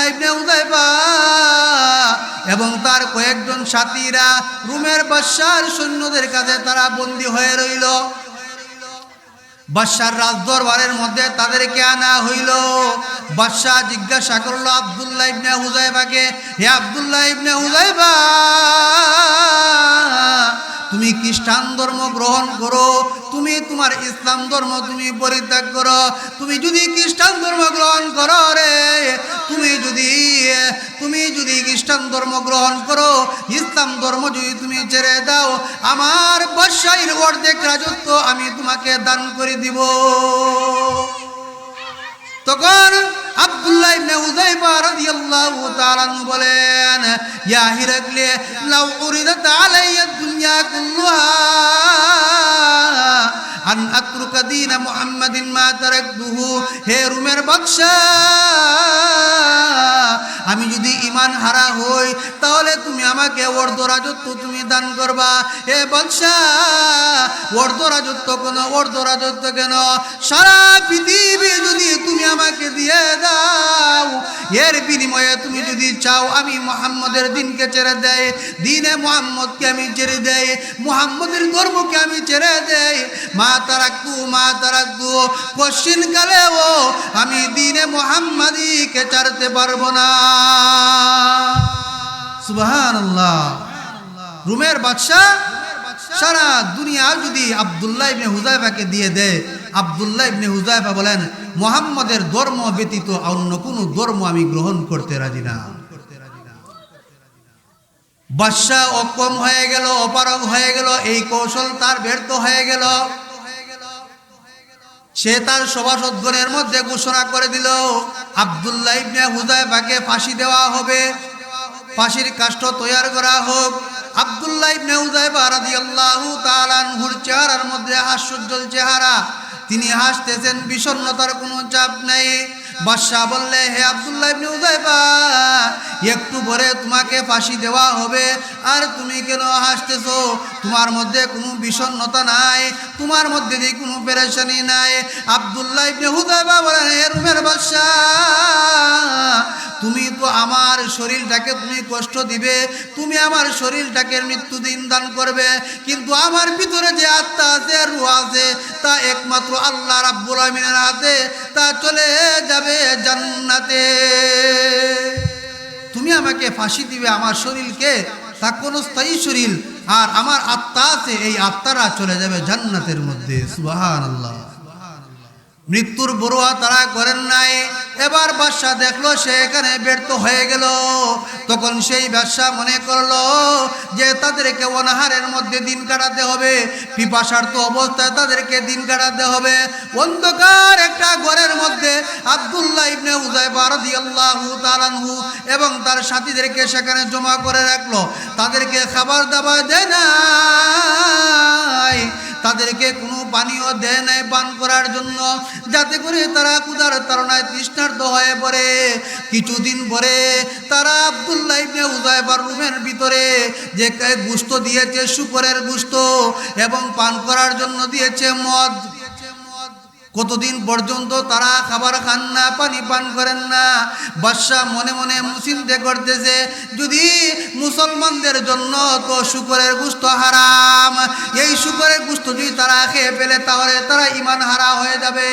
আব্দুল্লাহ ইবনে হুযায়ফা এবং তার কয়েকজন সাথীরা রোমের বাদশার সৈন্যদের কাছে তারা বন্দী হয়ে রইল। বাদশার রাজদরবারের মধ্যে তাদেরকে আনা হইল। বাদশাহ জিজ্ঞাসা করলো আব্দুল্লাহ ইবনে হুযায়ফাকে, হে আব্দুল্লাহ ইবনে হুযায়ফা, তুমি খ্রিস্টান ধর্ম গ্রহণ করো, তুমি তোমার ইসলাম ধর্ম তুমি পরিত্যাগ করো। তুমি যদি খ্রিস্টান ধর্ম গ্রহণ করো রে, তুমি যদি খ্রিস্টান ধর্ম গ্রহণ করো, ইসলাম ধর্ম যদি তুমি ছেড়ে দাও, আমার বাদশাহীর অর্ধেক রাজত্ব আমি তোমাকে দান করে দিব। তখন আব্দুল্লাহ ইবনে হুযায়ফা রাদিয়াল্লাহু তাআলা আনহু বলেন, ইয়া হিরাকলে লাউ উরিদাত আলাইয়া দুনিয়া কুল্লুহা আন আতরুকা দীন মুহাম্মাদিন মা তারাকতুহু। হে রোমের বাদশা, আমি যদি ঈমান হারা হই তাহলে তুমি আমাকে অর্ধ রাজত্ব তুমি দান করবা। হে বাদশা, অর্ধ রাজত্ব কেন, সারা পৃথিবী যদি তুমি আমাকে দিয়ে দাও, এর বিনিময়ে তুমি যদি চাও আমি মুহাম্মদের দিনকে ছেড়ে দেই, দিনে মুহাম্মদকে আমি ছেড়ে দেই, মুহাম্মদের ধর্মকে আমি ছেড়ে দেই, মা তারাকতু কোশ্চিন কালেও আমি দিনে মুহাম্মাদিকে ছাড়তে পারবো না। সুবহানাল্লাহ। রোমের বাদশাহ সারা দুনিয়া যদি আব্দুল্লাহ ইবনে হুযায়ফাকে দিয়ে দেয়, আব্দুল্লাহ ইবনে হুযায়ফা বলেন, মুহাম্মদের ধর্ম ব্যতীত অন্য কোনো ধর্ম আমি গ্রহণ করতে রাজি না। বাদশাহ অক্ষম হয়ে গেল, অপারগ হয়ে গেল, এই কৌশল তার ব্যর্থ হয়ে গেল। সে তার সভাসদগণের মধ্যে ঘোষণা করে দিল, আব্দুল্লাহ ইবনে হুযায়ফাকে ফাঁসি দেওয়া হবে, ফাঁসির কাষ্ঠ তৈরি করা হোক। আব্দুল্লাহ ইবনে হুযায়ফা রাদিয়াল্লাহু তাআলা আনহুর চেহারার মধ্যে হাস্যোজ্জ্বল চেহারা, তিনি হাসতেছেন, বিষণ্ণতার কোনো চাপ নেই। বাদশাহ বললে, হে আব্দুল্লাহ ইবনে হুযায়ফা, একটু পরে তোমাকে ফাঁসি দেওয়া হবে, আর তুমি কেন হাসতেছো? তোমার মধ্যে কোনো বিষণ্ণতা নাই, তোমার মধ্যে যে কোনো পেরেশানি নাই। আব্দুল্লাহ ইবনে হুযায়ফা বলেন, হে রোমের বাদশাহ, তুমি তো আমার শরীরটাকে তুমি কষ্ট দিবে, তুমি আমার শরীরটাকে মৃত্যুদিন দান করবে, কিন্তু আমার ভিতরে যে আত্মা আছে, রূহ আছে, তা একমাত্র আল্লাহ রাব্বুল আমিনের হাতে, তা চলে যাবে জান্নাতে। তুমি আমাকে ফাঁসি দিবে আমার শরীরকে, তা কোন স্থায়ী শরীর, আর আমার আত্মা আছে, এই আত্মারা চলে যাবে জান্নাতের মধ্যে। সুবহানাল্লাহ। মৃত্যুর বড়ুয়া তারা করেন নাই। এবার বাদশাহ দেখলো সে এখানে ব্যর্থ হয়ে গেল, তখন সেই বাদশাহ মনে করলো যে তাদেরকে অনাহারের মধ্যে দিন কাটাতে হবে, পিপাসার্ত অবস্থায় তাদেরকে দিন কাটাতে হবে। অন্ধকার একটা ঘরের মধ্যে আব্দুল্লাহ ইবনে হুযায়ফা রাদিয়াল্লাহু তাআলা আনহু এবং তার সাথীদেরকে সেখানে জমা করে রাখলো। তাদেরকে খাবার দাবার দেয় নাই, তাদেরকে কোনো পানীয় দেয় নাই পান করার জন্য, যাতে করে তারা ক্ষুধার তাড়নায় তৃষ্ণার্ত হয়ে পড়ে। কিছুদিন পরে তারা আব্দুল্লাহ ইবনে হুযায়ফার রুমের ভিতরে যে গোশত দিয়েছে, শুকরের গোশত, এবং পান করার জন্য দিয়েছে মদ। কতদিন পর্যন্ত তারা খাবার খান না, পানি পান করেন না। বাদশাহ মনে মনে চিন্তা করতেছে, যদি মুসলমানদের জন্য তো শুকরের গোশত হারাম, এই শুকরের গোশত যদি তারা খেয়ে ফেলে তাহলে তারা ঈমান হারা হয়ে যাবে।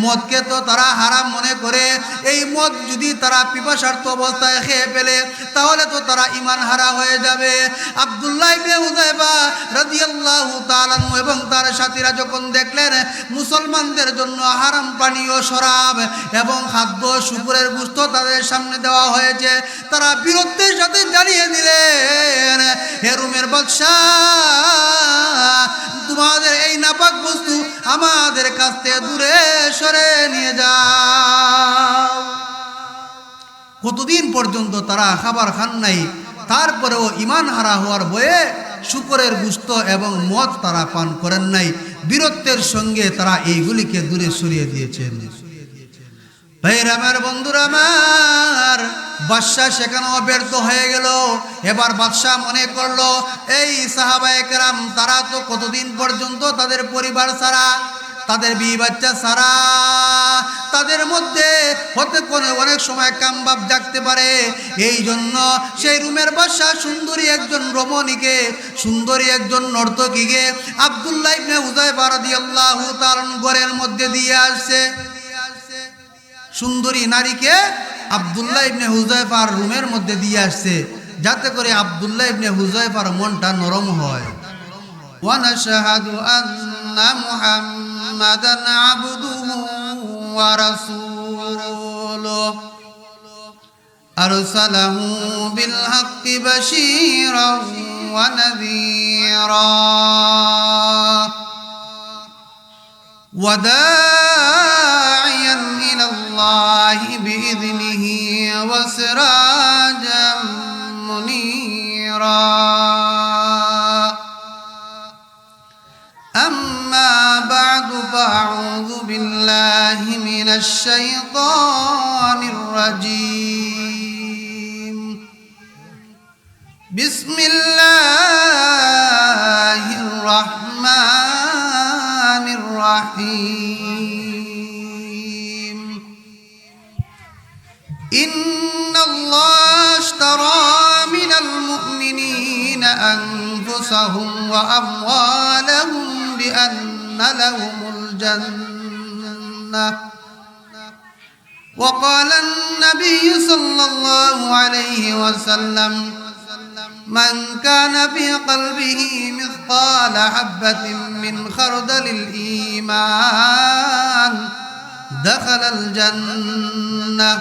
মদকে তো তারা হারাম মনে করে, এই মদ যদি তারা পিপাসার্ত অবস্থায় খেয়ে ফেলে তাহলে তো তারা ঈমান হারা হয়ে যাবে। আব্দুল্লাহ ইবনে হুযায়ফা রাদিয়াল্লাহু তাআলা আনহু এবং তার সাথীরা যখন দেখলেন মুসলমানদের জন্য হারাম পানীয়, শরাব এবং খাদ্য, শুকরের গোশত তাদের সামনে দেওয়া হয়েছে, তারা বীরত্বের সাথে জানিয়ে দিলেন, হে রোমের বাদশাহ, তোমাদের এই নাপাক বস্তু আমাদের কাছ থেকে দূরে সরে নিয়ে যাও। কতদিন পর্যন্ত তারা খাবার খান নাই, তারপরেও ঈমান হারা হওয়ার ভয়ে শুকরের গোশত এবং মদ তারা পান করেন নাই। বীরত্বের সঙ্গে তারা এইগুলিকে দূরে সরিয়ে দিয়েছেন। ভাইরা আমার, বন্ধুরা আমার, বাদশাহ সেখানেও ব্যর্থ হয়ে গেল। এবার বাদশাহ মনে করলো, এই সাহাবায়ে কেরাম তারা তো কতদিন পর্যন্ত তাদের পরিবার ছাড়া, তাদের বিবি বাচ্চা ছাড়া তাদের মধ্যে হতে কোনো অনেক সময় কামবাব জাগতে পারে। এই জন্য সেই রুমের বাদশা সুন্দরী একজন রমণীকে, সুন্দরী একজন নর্তকীকে আব্দুল্লাহ ইবনে হুযায়ফা রাদিয়াল্লাহু তাআলা ঘরের মধ্যে দিয়ে আসছে। সুন্দরী নারীকে আব্দুল্লাহ ইবনে হুযায়ফার রুমের মধ্যে দিয়ে আসছে, যাতে করে আব্দুল্লাহ ইবনে হুযায়ফার মনটা নরম হয়। ওয়া নাশহাদু আন্না মুহাম্মাদান আবদুহু ওয়া রাসূলুহু আরসালাহু বিল হাক্কি বাশীরান ওয়া নাযীরা ওয়া দা'iয়ান ইলাল্লাহি বিইذনিহি ওয়া সিরাজাম মুনীরা। أما بعد فأعوذ بالله من الشيطان الرجيم. بسم الله الرحمن الرحيم. إن الله اشترى من المؤمنين أنفسهم وأموالهم بأن لهم الجنة. وقال النبي صلى الله عليه وسلم من كان في قلبه مثقال حبة من خردل الإيمان دخل الجنة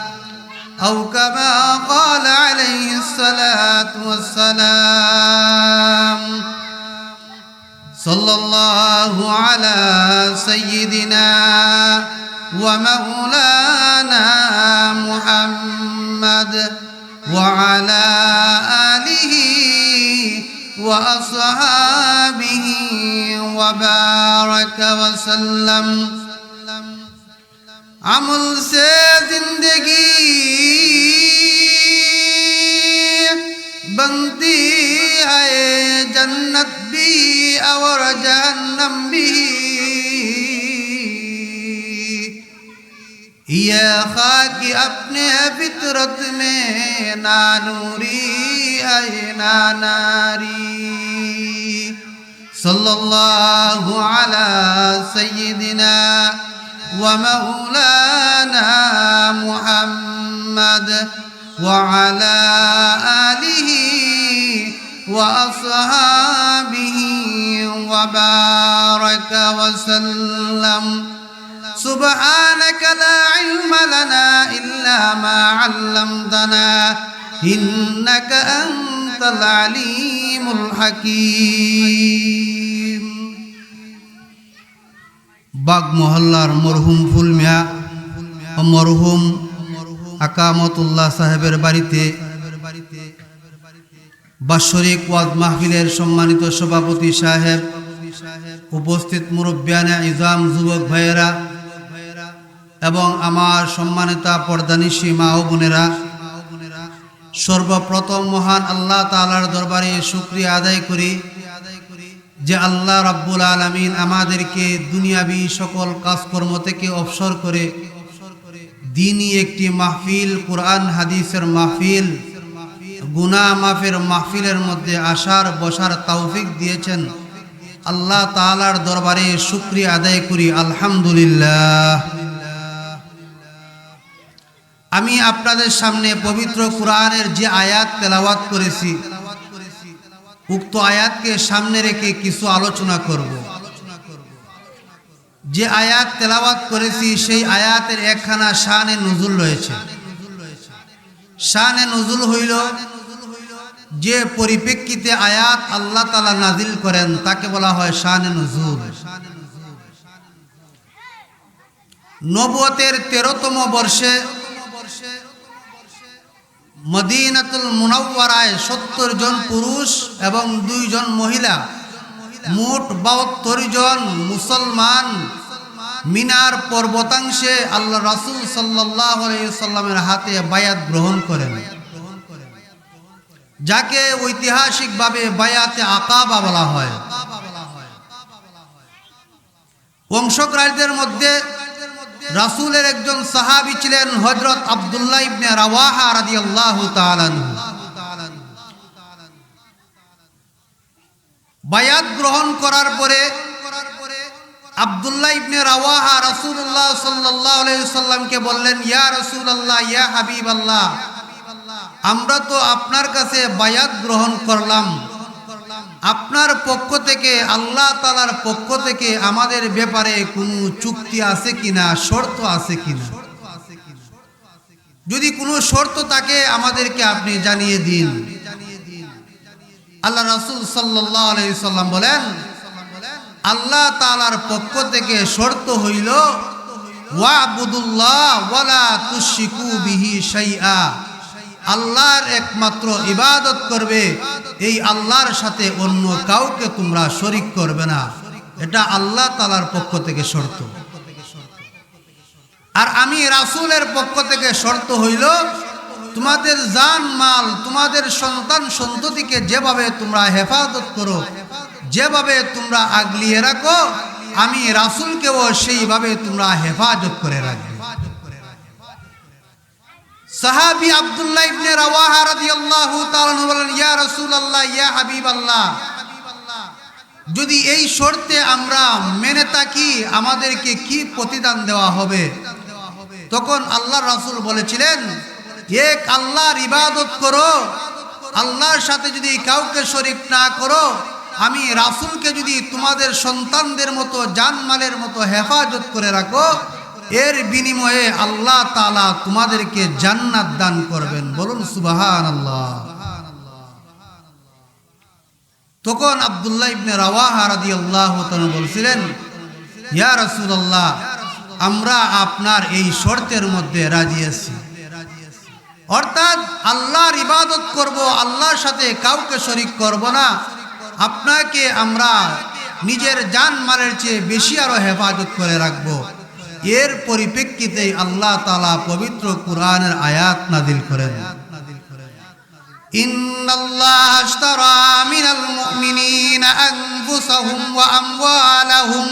أو كما قال عليه الصلاة والسلام. صلى الله على سيدنا ومولانا محمد وعلى آله وأصحابه وبارك وسلم. عمل سے زندگی بنتی ہے جنت بھی اور جہنم بھی. یہ خاک اپنے فطرت میں نا نوری ہے نا ناری. صلی اللہ علی سیدنا ومولانا محمد وعلى آله وأصحابه وبارك وسلم. سبحانك لا علم لنا إلا ما علمتنا إنك أنت العليم الحكيم. বাগ মহল্লার মরহুম ফুল মিয়া ও মরহুম আকামতুল্লাহ সাহেবের বাড়িতে বাৎসরিক ওয়াজ মাহফিলের সম্মানিত সভাপতি সাহেব, উপস্থিত মুরব্বিয়ানে ইজাম, যুবক ভাইয়েরা এবং আমার সম্মানিতা পর্দানিশী মা ও বোনেরা, সর্বপ্রথম মহান আল্লাহ তাআলার দরবারে শুকরিয়া আদায় করি যে আল্লাহ রাব্বুল আলামিন আমাদেরকে দুনিয়াবি সকল কাজকর্ম থেকে অবসর করে দ্বীনি একটি মাহফিল, কোরআন হাদিসের মাহফিল, গুনাহ মাফের মাহফিলের মধ্যে আসার বসার তৌফিক দিয়েছেন। আল্লাহ তাআলার দরবারে শুকরিয়া আদায় করি, আলহামদুলিল্লাহ। আমি আপনাদের সামনে পবিত্র কোরআনের যে আয়াত তেলাওয়াত করেছি, উক্ত আয়াতকে সামনে রেখে কিছু আলোচনা করব। যে আয়াত তেলাওয়াত করেছি সেই আয়াতের একখানা শানে নুজুল রয়েছে। শানে নুজুল হইল যে পরিপ্রেক্ষিতে আয়াত আল্লাহ তাআলা নাজিল করেন তাকে বলা হয় শানে নুজুল। নবুয়তের 13তম বর্ষে মদিনাতুল মুনাওয়ারায় 70 জন পুরুষ এবং 2 জন মহিলা, মোট 72 জন মুসলমান মিনার পর্বতাংশে আল্লাহ রাসূল সাল্লাল্লাহু আলাইহি সাল্লামের হাতে বায়াত গ্রহণ করেন, যাকে ঐতিহাসিকভাবে বায়াতে আকাবা বলা হয়। অংশগ্রহীদের মধ্যে রাসূলের একজন সাহাবী ছিলেন হযরত আব্দুল্লাহ ইবনে রাওয়াহা রাদিয়াল্লাহু তাআলা আনহু। বায়াত গ্রহণ করার পরে আব্দুল্লাহ ইবনে রাওয়াহা রাসূলুল্লাহ সাল্লাল্লাহু আলাইহি ওয়াসাল্লামকে বললেন, ইয়া রাসূলুল্লাহ, ইয়া হাবিবাল্লাহ, আমরা তো আপনার কাছে বায়াত গ্রহণ করলাম, আপনার পক্ষ থেকে, আল্লাহ তাআলার পক্ষ থেকে আমাদের ব্যাপারে কোনো চুক্তি আছে কিনা, শর্ত আছে কিনা? যদি কোনো শর্ত থাকে আমাদেরকে আপনি জানিয়ে দিন। আল্লাহ রাসূল সাল্লাল্লাহু আলাইহি ওয়াসাল্লাম বলেন, আল্লাহ তাআলার পক্ষ থেকে শর্ত হইল ওয়াবুদুল্লাহ ওয়ালা তুশরিকু বিহি শাইআ, আল্লাহর একমাত্র ইবাদত করবে, এই আল্লাহর সাথে অন্য কাউকে তোমরা শরীক করবে না। এটা আল্লাহ তাআলার পক্ষ থেকে শর্ত। আর আমি রাসূলের পক্ষ থেকে শর্ত হইল তোমাদের জান মাল, তোমাদের সন্তান সন্ততিকে যেভাবে তোমরা হেফাজত করো, যেভাবে তোমরা আগলিয়ে রাখো, আমি রাসূলকেও সেইভাবে তোমরা হেফাজত করে রাখবে। সাহাবী আব্দুল্লাহ ইবনে রাওয়াহা রাদিয়াল্লাহু তাআলা বলেন, ইয়া রাসূলুল্লাহ, ইয়া হাবিবাল্লাহ, যদি এই শর্তে আমরা মেনে থাকি আমাদেরকে কি প্রতিদান দেওয়া হবে? তখন আল্লাহর রাসূল বলেছিলেন, এক আল্লাহর ইবাদত করো, আল্লাহর সাথে যদি কাউকে শরীক না করো, আমি রাসূলকে যদি তোমাদের সন্তানদের মতো, জানমালের মতো হেফাজত করে রাখো, এর বিনিময়ে আল্লাহ তাআলা তোমাদেরকে জান্নাত দান করবেন। বলুন সুবহানাল্লাহ। তখন আব্দুল্লাহ ইবনে রাওয়াহা রাদিয়াল্লাহু তাআলা বলছিলেন, ইয়া রাসূলুল্লাহ, আমরা আপনার এই শর্তের মধ্যে রাজি আছি, অর্থাৎ আল্লাহর ইবাদত করব, আল্লাহর সাথে কাউকে শরীক করব না, আপনাকে আমরা নিজের জান মালের চেয়ে বেশি আরো হেফাজত করে রাখব। এর পরিপ্রেক্ষিতে আল্লাহ তাআলা পবিত্র কুরআনের আয়াত নাযিল করেন, ইন্নাল্লাহা আশতারা মিনাল মুমিনিনা আনফুসাহুম ওয়া আমওয়ালাহুম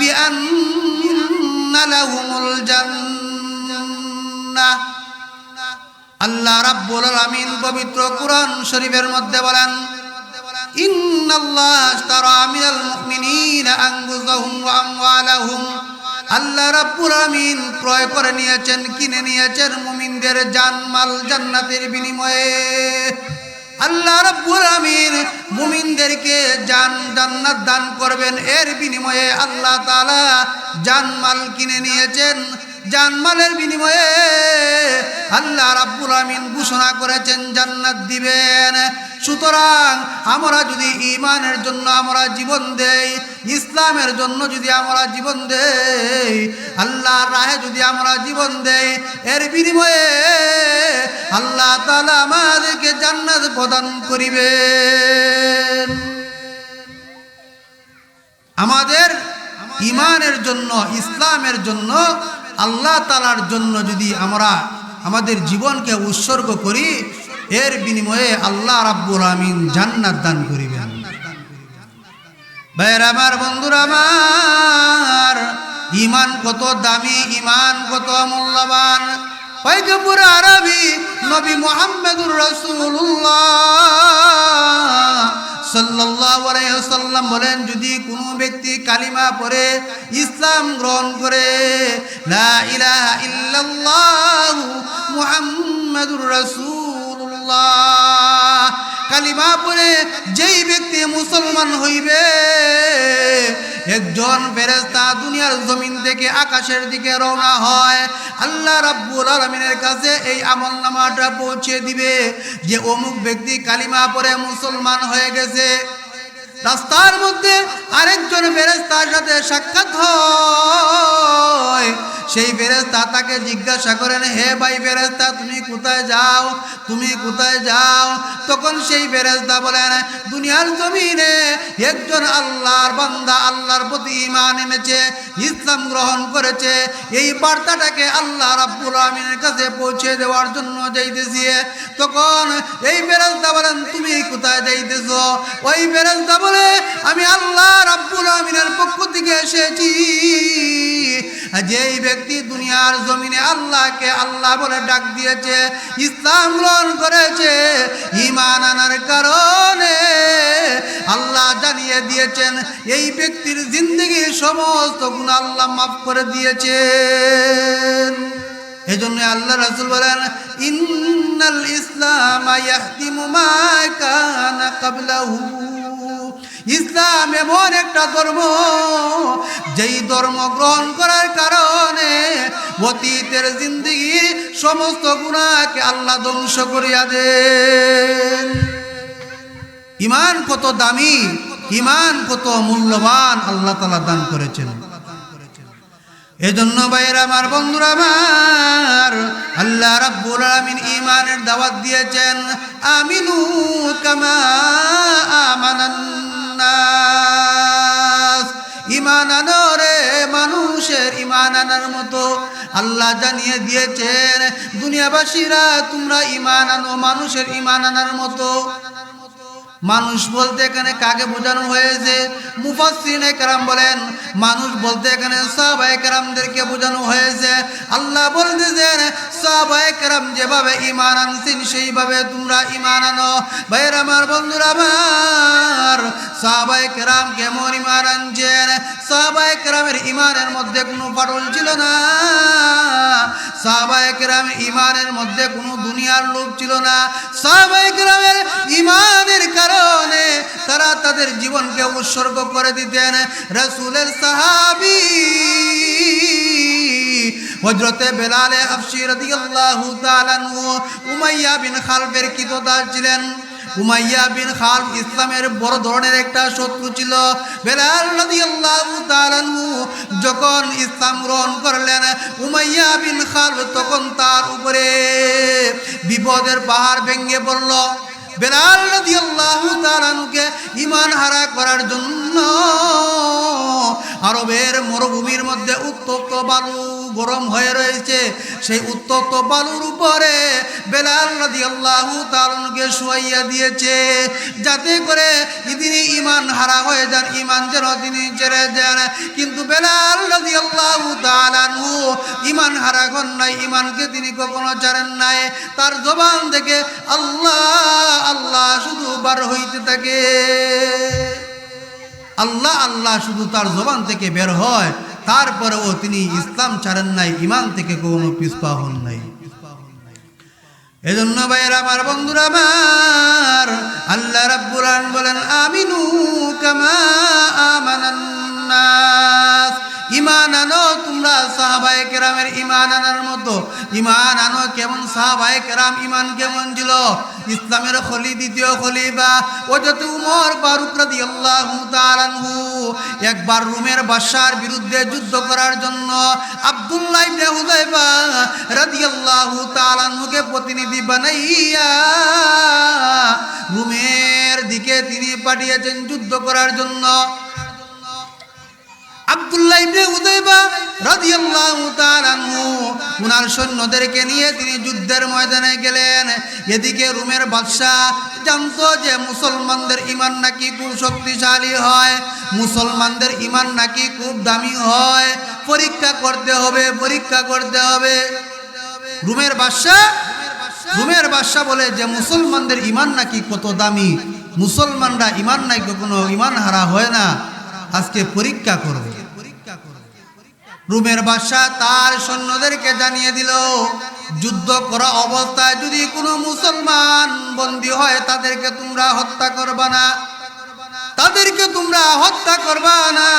বিআন্না লাহুমুল জান্নাহ। আল্লাহ রাব্বুল আলামিন পবিত্র কুরআন শরীফের মধ্যে বলেন, ইন্নাল্লাহা আশতারা মিনাল মুমিনিনা আনফুসাহুম ওয়া আমওয়ালাহুম, আল্লাহ রাব্বুল আলামিন ক্রয় করে নিয়েছেন, কিনে নিয়েছেন মুমিনদের জানমাল জান্নাতের বিনিময়ে। আল্লাহ রাব্বুল আলামিন মুমিনদেরকে জান্নাত দান করবেন, এর বিনিময়ে আল্লাহ তাআলা জানমাল কিনে নিয়েছেন, জানমালের বিনিময়ে আল্লাহ রাব্বুল আলামিন ঘোষণা করেছেন জান্নাত দিবেন। সুতরাং আমরা যদি ঈমানের জন্য আমরা জীবন দেই, ইসলামের জন্য যদি আমরা জীবন দেই, আল্লাহর রাহে যদি আমরা জীবন দেই, এর বিনিময়ে আল্লাহ তাআলা আমাদেরকে জান্নাত প্রদান করিবেন। আমাদের ঈমানের জন্য, ইসলামের জন্য, আল্লাহ তাআলার জন্য যদি আমরা আমাদের জীবনকে উৎসর্গ করি, এর বিনিময়ে আল্লাহ রাব্বুল আলামিন জান্নাত দান করিবেন। ভাইরা আমার, বন্ধুরা আমার, ঈমান কত দামি, ঈমান কত মূল্যবান। পয়গম্বর আরবি নবী মুহাম্মদুর রাসূলুল্লাহ সাল্লাল্লাহু আলাইহি ওয়াসাল্লাম বলেন, যদি কোনো ব্যক্তি কালিমা পড়ে ইসলাম গ্রহণ করে, লা ইলাহা ইল্লাল্লাহ মুহাম্মাদুর রাসূলুল্লাহ, কালিমা পড়ে যেই ব্যক্তি মুসলমান হইবে, একজন ফেরেশতা দুনিয়ার জমিন থেকে আকাশের দিকে রওনা হয়, আল্লাহ রাব্বুল আলামিনের কাছে এই আমলনামাটা পৌঁছে দিবে যে অমুক ব্যক্তি কালিমা পড়ে মুসলমান হয়ে গেছে। রাস্তার মধ্যে আরেকজন ফেরেশতার সাথে সাক্ষাৎ হয়, সেই ফেরেশতা তাকে জিজ্ঞাসা করেন, হে ভাই ফেরেশতা, তুমি কোথায় যাও, তুমি কোথায় যাও? তখন সেই ফেরেশতা বলেন, দুনিয়ার জমিনে একজন আল্লাহর বান্দা আল্লাহর প্রতি ঈমান এনেছে, ইসলাম গ্রহণ করেছে, এই বার্তাটাকে আল্লাহ রাব্বুল আমিনের কাছে পৌঁছে দেওয়ার জন্য যাইতেছি। তখন এই ফেরেশতা বলেন, তুমি কোথায় যাইতেছো? ওই ফেরেশতা বলে, আমি আল্লাহ রাব্বুল আমিনের পক্ষ থেকে এসেছি। যেই ব্যক্তি দুনিয়ার জমিনে আল্লাহকে আল্লাহ বলে ডাক দিয়েছে, ইসলাম গ্রহণ করেছে, ঈমান আনার কারণে আল্লাহ জানিয়ে দিয়েছেন এই ব্যক্তির জিন্দেগির সমস্ত গুনাহ আল্লাহ মাফ করে দিয়েছেন। এজন্য আল্লাহ রাসূল বলেন, ইন্নাল ইসলাম ইয়াহদিমু মা কানা ক্বাবলাহু। ইসলাম এমন একটা ধর্ম, যেই ধর্ম গ্রহণ করার কারণে অতীতের জিন্দেগির সমস্ত গুনাহকে আল্লাহ ধ্বংস করিয়া দেন। ঈমান কত দামি, ঈমান কত মূল্যবান আল্লাহ তাআলা দান করেছেন। এজন্য ভাইরা আমার, বন্ধুরা আমার, আল্লাহ রাব্বুল আলামিন ঈমানের দাওয়াত দিয়েছেন, আমিনু কামা আমানান নাস। ঈমান আনো রে মানুষের ঈমান আনার মতো আল্লাহ জানিয়ে দিয়েছেন, দুনিয়াবাসীরা তোমরা ঈমান আনো মানুষের ঈমান আনার মতো। মানুষ বলতে এখানে কাকে বোঝানো হয়েছে? মুফাসসিরিনে কেরাম বলেন, মানুষ বলতে এখানে সাহাবায়ে কেরামদেরকে বোঝানো হয়েছে। আল্লাহ বলতেছেন, সাহাবায়ে কেরাম যেভাবে ঈমান আনছেন সেইভাবে তোমরা ঈমান আনো। ভাইরা আমার, বন্ধুরা আমার, সাহাবায়ে কেরাম কেমন ঈমান আনছেন? সাহাবায়ে কেরামের ঈমানের মধ্যে কোনো ফাটল ছিল না। সাহাবায়ে কেরামের ঈমানের মধ্যে কোনো দুনিয়ার লোভ ছিল না। সাহাবায়ে কেরামের ঈমানের কারণে তারা তাদের জীবনকে উৎসর্গ করে দিতেন। রাসূলের সাহাবী হযরতে বেলাল হাবশী রাদিয়াল্লাহু তাআলা আনহু উমাইয়া বিন খালফের কিতদার ছিলেন। উমাইয়া বিন খালফ ইসলামের বড় ধরনের একটা শত্রু ছিল। বেলাল রাদিয়াল্লাহু তাআলা আনহু যখন ইসলাম গ্রহণ করলেন, উমাইয়া বিন খালফ তখন তার উপরে বিপদের পাহাড় ভেঙে পড়ল। বেলাল রাদিয়াল্লাহু তাআলা আনহুকে ঈমান হারা করার জন্য আরবের মরুভূমির মধ্যে উত্তপ্ত বালু গরম হয়ে রয়েছে, সেই উত্তপ্ত বালুর উপরে বেলাল রাদিয়াল্লাহু তাআলা আনহুকে শুয়াইয়া দিয়েছে, যাতে করে তিনি ঈমান হারা হয়ে যান, ঈমান যেন তিনি ছেড়ে দেন। কিন্তু বেলাল রাদিয়াল্লাহু তাআলা আনহু ঈমান হারা হন নাই, ঈমানকে তিনি কখনো ছাড়েন নাই। তার জবান থেকে আল্লাহ আল্লাহ শুধু বার হইতে থাকে, আল্লাহ আল্লাহ শুধু তার জবান থেকে বের হয়। তারপরেও তিনি ইসলাম ছাড়েন নাই, ঈমান থেকে কোনো পিছপা হন নাই। এজন্য ভাইয়েরা আমার, বন্ধুরা আমার, আল্লাহ রাব্বুল আলামিন বলেন, আমিনু কামা আমানান নাস। ঈমান আনো তোমরা সাহাবায়ে কেরামের ঈমান আনার মতো। ঈমান আনো কেমন? সাহাবায়ে কেরাম ঈমান কেমন ছিল? ইসলামের দ্বিতীয় খলিফা হযরত উমর ফারুক রাদিয়াল্লাহু তাআলা আনহু একবার রোমের বাদশার বিরুদ্ধে যুদ্ধ করার জন্য আব্দুল্লাহ ইবনে হুযায়ফা রাদিয়াল্লাহু তাআলা আনহুকে প্রতিনিধি বানাইয়া রোমের দিকে তিনি পাঠিয়েছেন যুদ্ধ করার জন্য। আব্দুল্লাহ ইবনে হুযায়ফা রাদিয়াল্লাহু তাআলা আনহু উনার সৈন্যদেরকে নিয়ে তিনি যুদ্ধের ময়দানে গেলেন। এদিকে রোমের বাদশা জানতো যে মুসলমানদের ঈমান নাকি খুব শক্তিশালী হয়, মুসলমানদের ঈমান নাকি খুব দামি হয়, পরীক্ষা করতে হবে, পরীক্ষা করতে হবে। রোমের বাদশা বলে যে মুসলমানদের ঈমান নাকি কত দামি, মুসলমানরা ঈমান নাই কখনো ঈমান হারা হয় না, আজকে পরীক্ষা করবে। রোমের বাদশা তার সৈন্যদেরকে জানিয়ে দিল, যুদ্ধ করা অবস্থায় যদি কোনো মুসলমান বন্দী হয় তাদেরকে তোমরা হত্যা করবা না, তাদেরকে তোমরা হত্যা করবা না।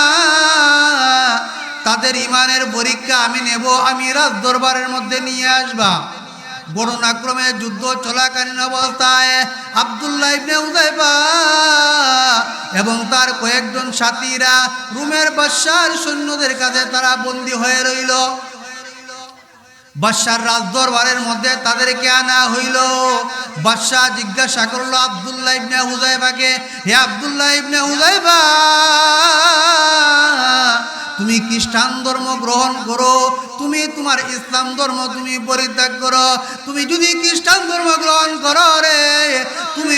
তাদের ঈমানের পরীক্ষা আমি নেব, আমি রাজ দরবারের মধ্যে নিয়ে আসবা। ঘটনাক্রমে যুদ্ধ চলাকালীন অবস্থায় আব্দুল্লাহ ইবনে হুযায়ফা এবং তার কয়েকজন সাথীরা রোমের বাদশার সৈন্যদের কাছে তারা বন্দী হয়ে রইল। বাদশার রাজদরবারের মধ্যে তাদেরকে আনা হইল। বাদশাহ জিজ্ঞাসা করলো আব্দুল্লাহ ইবনে হুযায়ফাকে, হে আব্দুল্লাহ ইবনে হুযায়ফা, তুমি খ্রিস্টান ধর্ম গ্রহণ করো, তুমি তোমার ইসলাম ধর্ম তুমি পরিত্যাগ করো। তুমি যদি খ্রিস্টান ধর্ম গ্রহণ করো রে, তুমি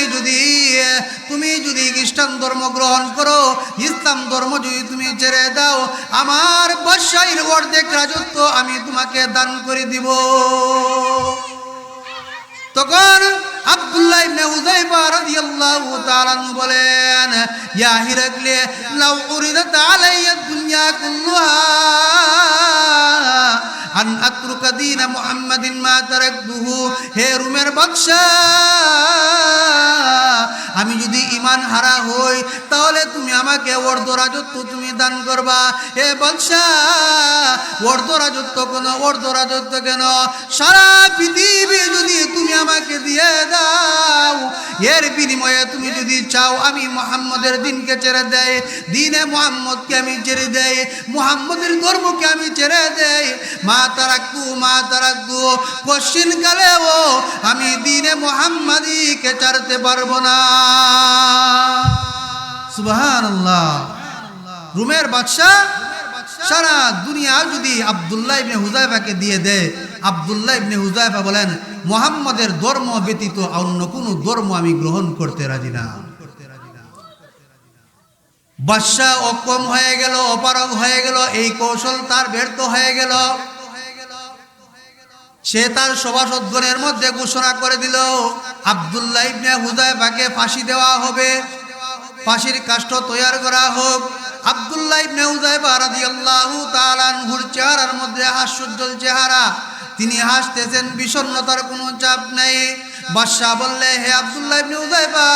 যদি খ্রিস্টান ধর্ম গ্রহণ করো, ইসলাম ধর্ম যদি তুমি ছেড়ে দাও, আমার বাদশাহীর অর্ধেক রাজত্ব আমি তোমাকে দান করে দিব। তখন আব্দুল্লাহ ইবনে হুযায়ফা রাদিয়াল্লাহু তাআলা আনহু বলেন, ইয়া হিরাকলে লাউ উরিদাত আলাইয়া দুনিয়া কুল্লুহা আন আতরুকা দীন মুহাম্মাদিন মা তারাকতুহু। হে রোমের বাদশা, আমি যদি ঈমান হারা হই তাহলে তুমি আমাকে অর্ধ রাজত্ব তুমি দান করবা। হে বাদশা, অর্ধ রাজত্ব কেন, সারা পৃথিবী যদি তুমি আমাকে দিয়ে দাও, এর বিনিময়ে তুমি যদি চাও আমি মুহাম্মদের দিনকে ছেড়ে দেই, দিনে মুহাম্মদকে আমি ছেড়ে দেই, মুহাম্মদের ধর্মকে আমি ছেড়ে দেই, মা তারাক্তু কোশ্চিন কালেও আমি দিনে মুহাম্মাদিকে ছাড়তে পারবো না। সুবহানাল্লাহ। রোমের বাদশাহ সারা দুনিয়া যদি আব্দুল্লাহ ইবনে হুযায়ফাকে দিয়ে দেয়, আব্দুল্লাহ ইবনে হুযায়ফা বলেন, মুহাম্মদের ধর্ম ব্যতীত অন্য কোনো ধর্ম আমি গ্রহণ করতে রাজি না। বাদশাহ অক্ষম হয়ে গেল, অপারগ হয়ে গেল, এই কৌশল তার ব্যর্থ হয়ে গেল। সে তার সভাসদগণের মধ্যে ঘোষণা করে দিল, আব্দুল্লাহ ইবনে হুযায়ফাকে ফাঁসি দেওয়া হবে, ফাঁসির কাষ্ঠ তৈরি করা হোক। আব্দুল্লাহ ইবনে হুযায়ফা রাদিয়াল্লাহু তাআলা আনহুর চেহারার মধ্যে হাস্যোজ্জ্বল চেহারা, তিনি হাসতেছেন, বিষণ্ণতার কোনো চাপ নেই। বাদশাহ বললে, হে আব্দুল্লাহ ইবনে হুযায়ফা,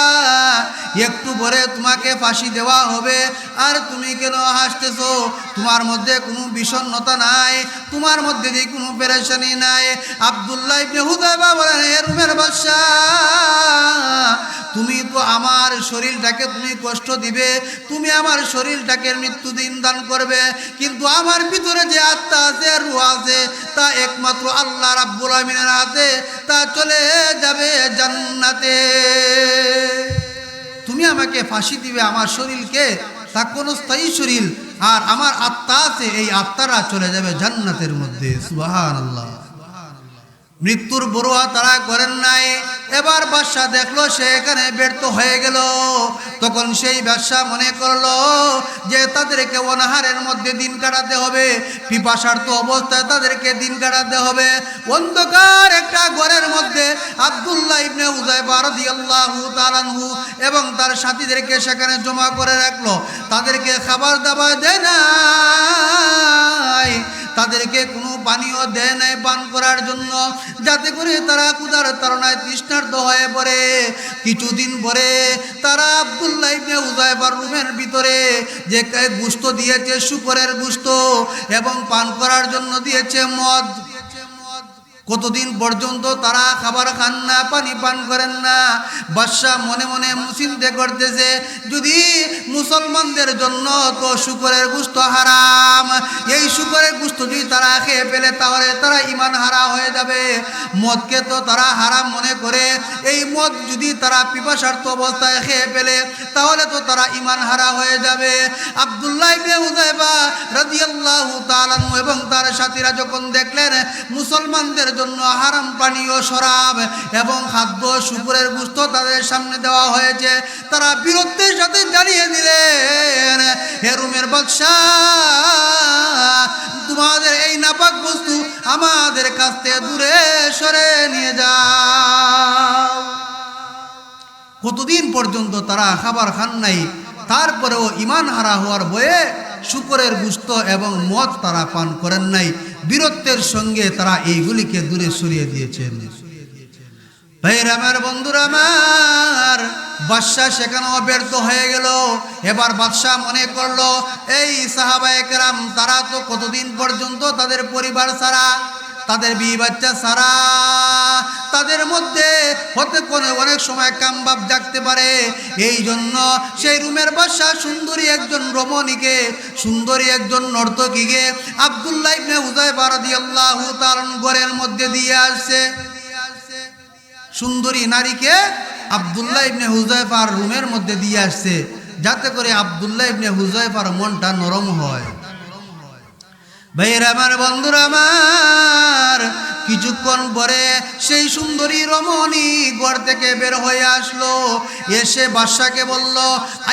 একটু পরে তোমাকে ফাঁসি দেওয়া হবে, আর তুমি কেন হাসতেছো? তোমার মধ্যে কোনো বিষণ্ণতা নাই, তোমার মধ্যে যে কোনো পেরেশানি নাই। আব্দুল্লাহ ইবনে হুযায়ফা বলেন, হে রোমের বাদশাহ, তুমি তো আমার শরীরটাকে তুমি কষ্ট দিবে, তুমি আমার শরীরটাকে মৃত্যুদিন দান করবে, কিন্তু আমার ভিতরে যে আত্মা আছে, রূহ আছে, তা একমাত্র আল্লাহ রাব্বুল আমিনের হাতে, তা চলে যাবে জান্নাতে। তুমি আমাকে ফাঁসি দিবে আমার শরীরকে, তা কোন স্থায়ী শরীর, আর আমার আত্মা আছে, এই আত্মারা চলে যাবে জান্নাতের মধ্যে। সুবহানাল্লাহ। মৃত্যুর বড়ুয়া তারা করেন নাই। এবার বাদশাহ দেখলো সে এখানে ব্যর্থ হয়ে গেল, তখন সেই বাদশাহ মনে করলো যে তাদেরকে অনাহারের মধ্যে দিন কাটাতে হবে, পিপাসার্ত অবস্থায় তাদেরকে দিন কাটাতে হবে। অন্ধকার একটা ঘরের মধ্যে আব্দুল্লাহ ইবনে হুযায়ফা রাদিয়াল্লাহু তাআলা আনহু এবং তার সাথীদেরকে সেখানে জমা করে রাখলো। তাদেরকে খাবার দাবার দেয় নাই, তাদেরকে কোনো পানীয় দেয় নাই পান করার জন্য, যাতে করে তারা ক্ষুধার তাড়নায় তৃষ্ণার্ত হয়ে পড়ে। কিছুদিন পরে তারা আব্দুল্লাহ ইবনে হুযায়ফার রুমের ভিতরে যে গোশত দিয়েছে, শূকরের গোশত, এবং পান করার জন্য দিয়েছে মদ। কতদিন পর্যন্ত তারা খাবার খান না, পানি পান করেন না। বাদশাহ মনে মনে চিন্তা করতেছে, যদি মুসলমানদের জন্য তো শূকরের গোশত হারাম, এই শূকরের গোশত যদি তারা খেয়ে ফেলে তাহলে তারা ঈমান হারা হয়ে যাবে। মদকে তো তারা হারাম মনে করে, এই মদ যদি তারা পিপাসার্ত অবস্থায় খেয়ে ফেলে তাহলে তো তারা ঈমান হারা হয়ে যাবে। আব্দুল্লাহ ইবনে হুযায়ফা রাদিয়াল্লাহু তাআলা আনহু এবং তার সাথীরা যখন দেখলেন মুসলমানদের জন্য হারাম পানীয়, শরাব এবং খাদ্য, শূকরের গোশত তাদের সামনে দেওয়া হয়েছে, তারা বীরত্বের সাথে জানিয়ে দিলেন, হে রোমের বাদশাহ, তোমাদের এই নাপাক বস্তু আমাদের কাছ থেকে দূরে সরে নিয়ে যাও। কতদিন পর্যন্ত তারা খাবার খান নাই, তারপরেও ঈমান হারা হওয়ার ভয়ে শূকরের গোশত এবং মদ তারা পান করেন নাই। বীরত্বের সঙ্গে তারা এইগুলিকে দূরে সরিয়ে দিয়েছেন। ভাইরা আমার, বন্ধুরা আমার, বাদশাহ সেখানেও ব্যর্থ হয়ে গেল। এবার বাদশাহ মনে করলো, এই সাহাবায়ে কেরাম তারা তো কতদিন পর্যন্ত তাদের পরিবার ছাড়া, তাদের বিয়ে বাচ্চা সারা, তাদের মধ্যে হতে কোনো অনেক সময় কামবাব জাগতে পারে। এই জন্য সেই রুমের বাদশা সুন্দরী একজন রমণীকে, সুন্দরী একজন নর্তকীকে আব্দুল্লাহ ইবনে হুযায়ফা রাদিয়াল্লাহু তাআলা ঘরের মধ্যে দিয়ে আসছে। সুন্দরী নারীকে আব্দুল্লাহ ইবনে হুযায়ফার রুমের মধ্যে দিয়ে আসছে, যাতে করে আব্দুল্লাহ ইবনে হুযায়ফার মনটা নরম হয়। ভাইয়েরা আমার, বন্ধুরা আমার, কিছুক্ষণ পরে সেই সুন্দরী রমণী ঘর থেকে বের হয়ে আসলো। এসে বাদশাকে বলল,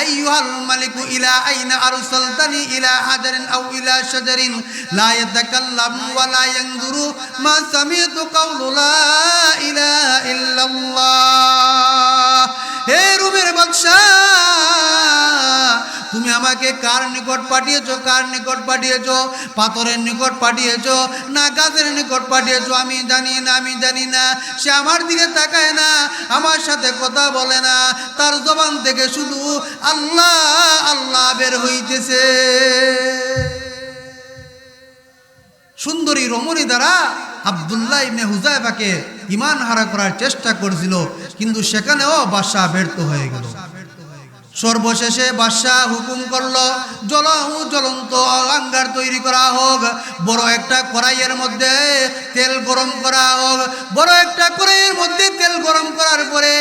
আইয়ুহাল মালিকু ইলা আইনা আরসালতানি ইলা হাজারিন আও ইলা শাজারিন লা ইয়াতাকাল্লামু ওয়া লা ইয়ানজুরু মা সামি'তু কাওলু লা ইলাহা ইল্লাল্লাহ। হে রুমের বাদশা, তুমি আমাকে কার নিকট পাঠিয়েছো? কার নিকট পাঠিয়েছো? পাথরের নিকট পাঠিয়েছো না গাছের নিকট পাঠিয়েছো? আমি জানি না, আমি জানি না। সে আমার দিকে তাকায় না, আমার সাথে কথা বলে না, তার জবান থেকে শুধু আল্লাহ আল্লাহ বের হইতেছে। সুন্দরী রমণী দ্বারা আব্দুল্লাহ ইবনে হুযায়ফাকে ঈমান হারা করার চেষ্টা করেছিল, কিন্তু সেখানেও বাদশা ব্যর্থ হয়ে গেল। সর্বশেষে বাদশা হুকুম করলো, জ্বলন্ত আঙ্গার তৈরি করা হোক, বড় একটা কড়াইয়ের মধ্যে তেল গরম করা হোক। বড় একটা কড়াইয়ের মধ্যে তেল গরম করার পরে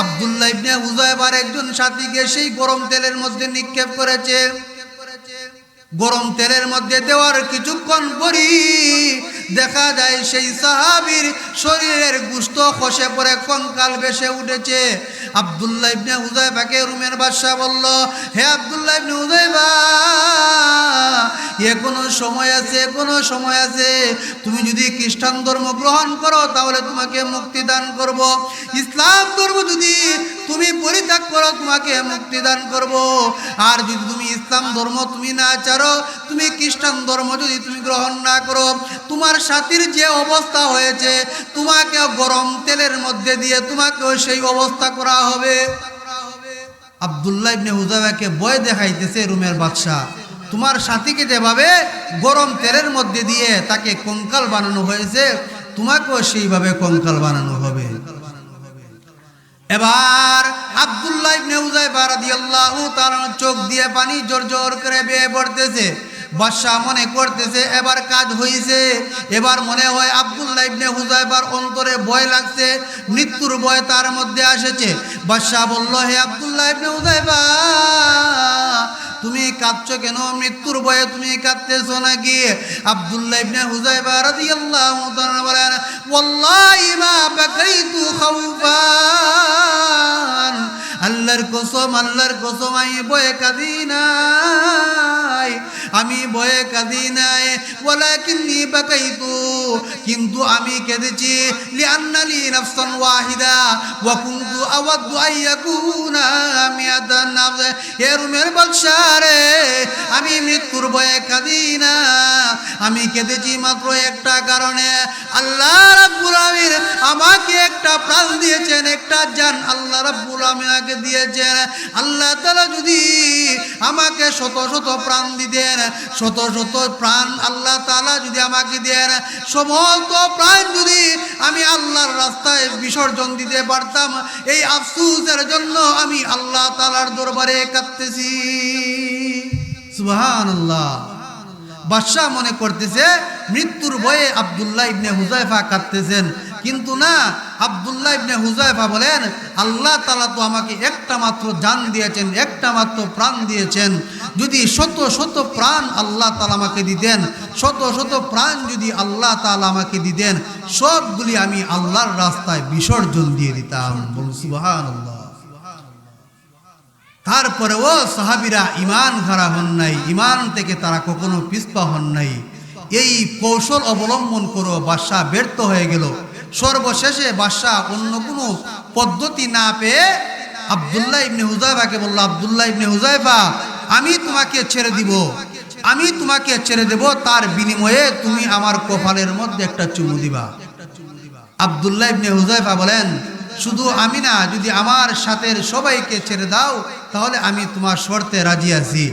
আব্দুল্লাহ ইবনে হুযায়ফার একজন সাথীকে সেই গরম তেলের মধ্যে নিক্ষেপ করেছে। গরম তেলের মধ্যে দেওয়ার কিছুক্ষণ পরই দেখা যায় সেই সাহাবীর শরীরের গোশত খসে পড়ে কঙ্কাল ভেসে উঠেছে। আব্দুল্লাহ ইবনে হুযায়ফাকে রুমের বাদশা বলল, হে আব্দুল্লাহ ইবনে হুযায়ফা, এখনো সময় আছে, এখনো সময় আছে। তুমি যদি খ্রিস্টান ধর্ম গ্রহণ করো তাহলে তোমাকে মুক্তি দান করব। ইসলাম ধর্ম যদি তুমি পরিত্যাগ করো তোমাকে মুক্তি দান করব। আর যদি তুমি ইসলাম ধর্ম তুমি না ছাড়ো, তুমি খ্রিস্টান ধর্ম যদি তুমি গ্রহণ না করো, তোমার সাথীর যে অবস্থা হয়েছে তোমাকে গরম তেলের মধ্যে দিয়ে তোমাকেও সেই অবস্থা করা হবে। আব্দুল্লাহ ইবনে হুযায়ফাকে ভয় দেখাইতেছে রুমের বাদশা, তোমার সাথীকে যেভাবে গরম তেলের মধ্যে দিয়ে তাকে কঙ্কাল বানানো হয়েছে, তোমাকেও সেইভাবে কঙ্কাল বানানো হবে। এবার আব্দুল্লাহ ইবনে হুযায়ফা রাদিয়াল্লাহু তাআলা চোখ দিয়ে পানি জোর করে বেয়ে পড়তেছে। বাদশা মনে করতেছে এবার কাজ হয়েছে। এবার মনে হয় আব্দুল্লাহ ইবনে হুযায়ফার অন্তরে ভয় লাগছে, মৃত্যুর ভয় তার মধ্যে এসেছে। বাদশা বলল, হে আব্দুল্লাহ ইবনে হুযায়ফা, তুমি কাঁদছো কেন? মৃত্যুর ভয়ে তুমি কাঁদতেছো নাকি? আব্দুল্লাহ ইবনে হুযায়ফা রাদিয়াল্লাহু তাআলা বলেন, ওয়াল্লাহি মা বাকাইতু খাউফান, আল্লাহর কসম, আল্লাহর কসম, আমি ভয়ে কাঁদি নাই, আমি ভয়ে কাঁদি নাই। ওয়ালাকিন্নী বাকাইতু, কিন্তু আমি কেঁদেছি লিআন্নালি নাফসান ওয়াহিদা ওয়া কুনতু আওয়াদু আইয়াকুনা মিয়াতান নাফস। হে রুমের বাদশা রে, আমি মৃত্যুর ভয়ে কাঁদি না, আমি কেঁদেছি মাত্র একটা কারণে, আল্লাহ রাব্বুল আলামিন আমাকে একটা প্রাণ দিয়েছেন, একটা জান আল্লাহ রাব্বুল আলামিন আমাকে দিয়েছেন। আল্লাহ তাআলা যদি আমাকে শত শত প্রাণ দিতেন, শত শত প্রাণ আল্লাহ তাআলা যদি আমাকে দেন, সমস্ত প্রাণ যদি আমি আল্লাহর রাস্তায় বিসর্জন দিতে পারতাম, এই আফসোসের জন্য আমি আল্লাহ তাআলার দরবারে কাঁদতেছি। সুবহানাল্লাহ। বাদশা মনে করতেছে মৃত্যুর ভয়ে আব্দুল্লাহ ইবনে হুযায়ফা কাঁদতেছেন, কিন্তু না, আব্দুল্লাহ ইবনে হুযায়ফা বলেন, আল্লাহ তাআলা তো আমাকে একটা মাত্র জান দিয়েছেন, একটা মাত্র প্রাণ দিয়েছেন। যদি শত শত প্রাণ আল্লাহ তাআলা আমাকে দিতেন, শত শত প্রাণ যদি আল্লাহ তাআলা আমাকে দিতেন, সবগুলি আমি আল্লাহর রাস্তায় বিসর্জন দিয়ে দিতাম। বলুন সুবহানাল্লাহ। তারপরেও সাহাবীরা ঈমান হারা হন নাই, ঈমান থেকে তারা কখনো পিছপা হন নাই। এই কৌশল অবলম্বন করে বাদশা ব্যর্থ হয়ে গেল। সর্বশেষে বাদশা অন্য কোনো পদ্ধতি না পেয়ে আব্দুল্লাহ ইবনে হুযায়ফাকে বলল, আব্দুল্লাহ ইবনে হুযায়ফা, আমি তোমাকে ছেড়ে দিব, আমি তোমাকে ছেড়ে দেব, তার বিনিময়ে তুমি আমার কপালের মধ্যে একটা চুমু দিবা। আব্দুল্লাহ ইবনে হুযায়ফা বলেন, শুধু আমি না, যদি আমার সাথের সবাইকে ছেড়ে দাও তাহলে আমি তোমার শর্তে রাজি আছি।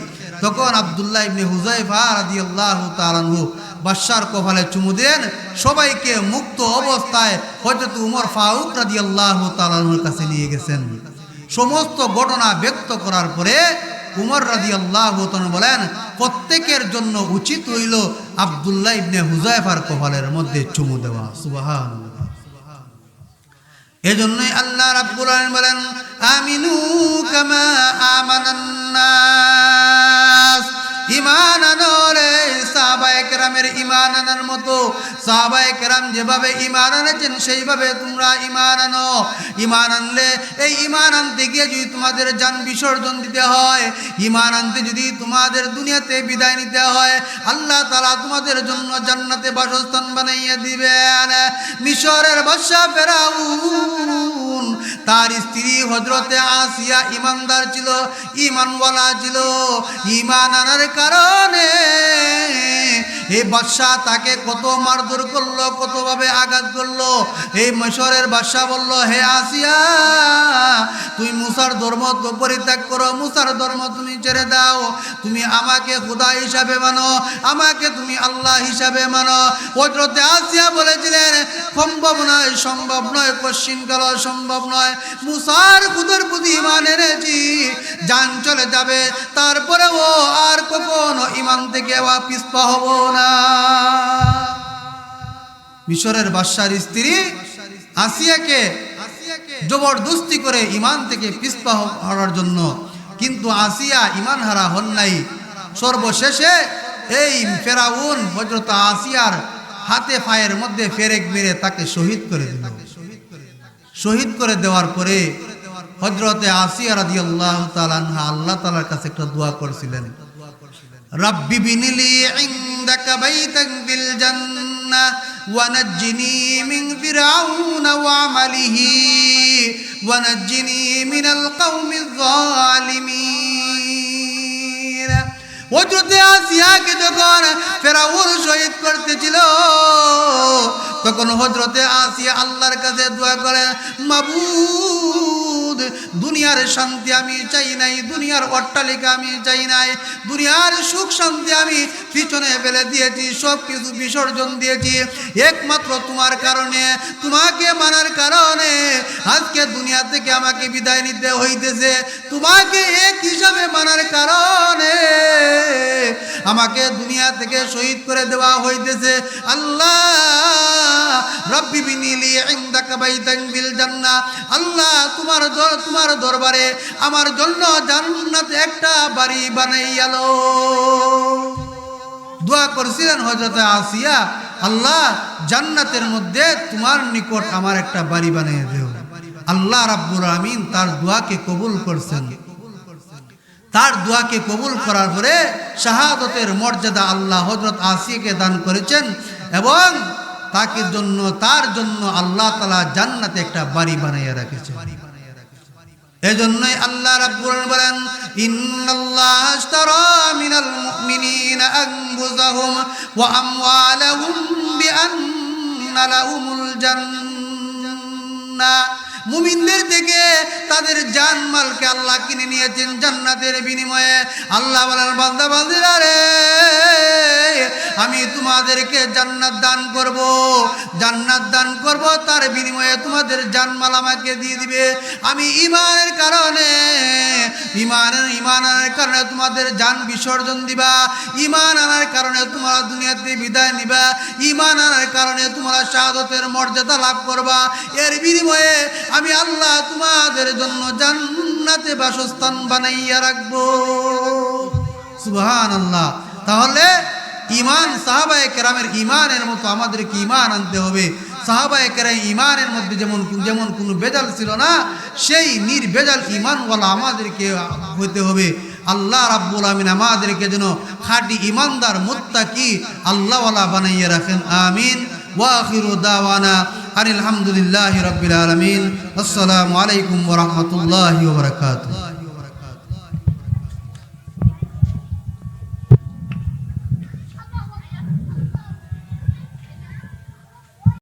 তখন আব্দুল্লাহ ইবনে হুযায়ফা রাদিয়াল্লাহু তাআলা আনহু বাদশার কপালে চুমু দেন, সবাইকে মুক্ত অবস্থায় হযরত উমর ফারুক রাদিয়াল্লাহু তাআলা আনহুর কাছে নিয়ে গেছেন। সমস্ত ঘটনা ব্যক্ত করার পরে উমর রাদিয়াল্লাহু তাআলা বলেন, প্রত্যেকের জন্য উচিত হইল আব্দুল্লাহ ইবনে হুযায়ফার কপালের মধ্যে চুমু দেওয়া। সুবহানাল্লাহ। এজন্যই আল্লাহ রাব্বুল আলামিন বলেন, আমিনু কামা আমানান নাস, ঈমান আনো রে সাহাবায়ে কেরামের ঈমান আনার মতো। সাহাবায়ে কেরাম যেভাবে ঈমান আনেছেন সেইভাবে তোমরা ঈমান আনো। ঈমান আনলে, এই ঈমান আনতে গিয়ে যদি তোমাদের জান বিসর্জন দিতে হয়, ঈমান আনতে যদি তোমাদের দুনিয়াতে বিদায় নিতে হয়, আল্লাহ তাআলা তোমাদের জন্য জান্নাতে বাসস্থান বানাইয়া দিবেন। মিশরের বাদশা ফেরাউন, তার স্ত্রী হযরতে আসিয়া ঈমানদার ছিল, ঈমানওয়ালা ছিল। ঈমান আনার কারণে এই বাদশা তাকে কত মারধর করলো, কতভাবে আঘাত করলো। এই মিশরের বাদশা বলল, হে আসিয়া, তুমি মুসার ধর্ম তো পরিত্যাগ করো, মুসার ধর্ম তুমি ছেড়ে দাও, তুমি আমাকে খোদা হিসাবে মানো, আমাকে তুমি আল্লাহ হিসাবে মানো। হযরতে আসিয়া বলেছিলেন, সম্ভব নয়, সম্ভব নয়, কোশ্চিনকাল সম্ভব নয়। মুসার খুদার প্রতি ঈমান এনেছি, জান চলে যাবে, তারপরেও আর কখনো ঈমান থেকে পিছপা হব না। মিশরের বাদশার স্ত্রী আসিয়াকে জবরদস্তি করে ঈমান থেকে পিছপা হওয়ার জন্য, কিন্তু আসিয়া ঈমান হারা হন নাই। সর্বশেষে এই ফেরাউন হযরত আসিয়ার হাতে পায়ের মধ্যে ফেরেক মেরে তাকে শহীদ করে দিল। শহীদ করে দেওয়ার পরে হযরতে আসিয়া রাদিয়াল্লাহু তাআলা আনহা আল্লাহ তাআলার কাছে একটা দোয়া করেছিলেন, রাব্বি বিনিলি ইনদাকা বাইতান ফিল জান্নাহ ওয়া নাজ্জিনি মিন ফিরআউনা ওয়া আমালিহি ওয়া নাজ্জিনি মিনাল কওমিজ যালিমিন। হযরতে আসিয়াকে যখন ফেরাউন শহীদ করতেছিল, তখন হযরতে আসিয়া আল্লাহর কাছে দোয়া করে, মাবুদ, দুনিয়ার শান্তি আমি চাই নাই, দুনিয়ার অট্টালিকা আমি চাই নাই, দুনিয়ার সুখ শান্তি আমি পিছনে ফেলে দিয়েছি, সব কিছু বিসর্জন দিয়েছি, একমাত্র তোমার কারণে, তোমাকে মানার কারণে আজকে দুনিয়া থেকে আমাকে বিদায় নিতে হইতেছে। তোমাকে এক হিসাবে মানার কারণে আমাকে দুনিয়া থেকে শহীদ করে দেওয়া হইতেছে। আল্লাহ, রাব্বি বিনিলি ইনদাকা বাইতান ফিল জান্নাহ, আল্লাহ তোমার দরবারে আমার জন্য জান্নাতে একটা বাড়ি বানাইয়া দাও। দোয়া করেছিলেন হযরতে আসিয়া, আল্লাহ জান্নাতের মধ্যে তোমার নিকট আমার একটা বাড়ি বানিয়ে দাও। আল্লাহ রাব্বুল আমিন তার দোয়াকে কবুল করছেন। তার দোয়াকে কবুল করার পরে শাহাদতের মর্যাদা আল্লাহ হযরত আসিয়াকে দান করেছেন, এবং তার জন্য আল্লাহ তাআলা জান্নাতে একটা বাড়ি বানাইয়া রেখেছেন। এজন্যই আল্লাহ রাব্বুল আলামিন বলেন, ইন্নাল্লাহা আশতারা মিনাল মুমিনিনা আনফুসাহুম ওয়া আমওয়ালাহুম বিআন্না লাহুমুল জান্নাহ। মুমিনদের থেকে তাদের জান মালকে আল্লাহ কিনে নিয়েছেন জান্নাতের বিনিময়ে। আল্লাহ বলেন, বান্দা বান্দিরা রে, আমি তোমাদেরকে জান্নাত দান করব, জান্নাত দান করব, তার বিনিময়ে তোমাদের জানমাল আমাকে দিয়ে দিবে। আমি ঈমানের কারণে, ঈমান আনার কারণে তোমাদের জান বিসর্জন দিবা, ঈমান আনার কারণে তোমরা দুনিয়াতে বিদায় নিবা, ঈমান আনার কারণে তোমরা শাহাদতের মর্যাদা লাভ করবা। এর বিনিময়ে আমি আল্লাহ তোমাদের জন্য জান্নাতে বাসস্থান বানাইয়া রাখবো। সুবহানাল্লাহ। তাহলে ঈমান, সাহাবায়ে কেরামের ঈমানের মতো আমাদেরকে ঈমান আনতে হবে। সাহাবায়ে কেরাম ঈমানের মধ্যে যেমন কোনো বেজাল ছিল না, সেই নির্বেজাল ঈমানওয়ালা আমাদেরকে হইতে হবে। আল্লাহ রাব্বুল আমিন আমাদেরকে যেন খাঁটি ঈমানদার মুত্তাকি আল্লাহওয়ালা বানাইয়া রাখেন। আমিন। ওয়া আখিরু দাওয়ানা আলহামদুলিল্লাহি রাব্বিল আলামিন। আসসালামু আলাইকুম ওয়া রাহমাতুল্লাহি ওয়া বারাকাতুহু।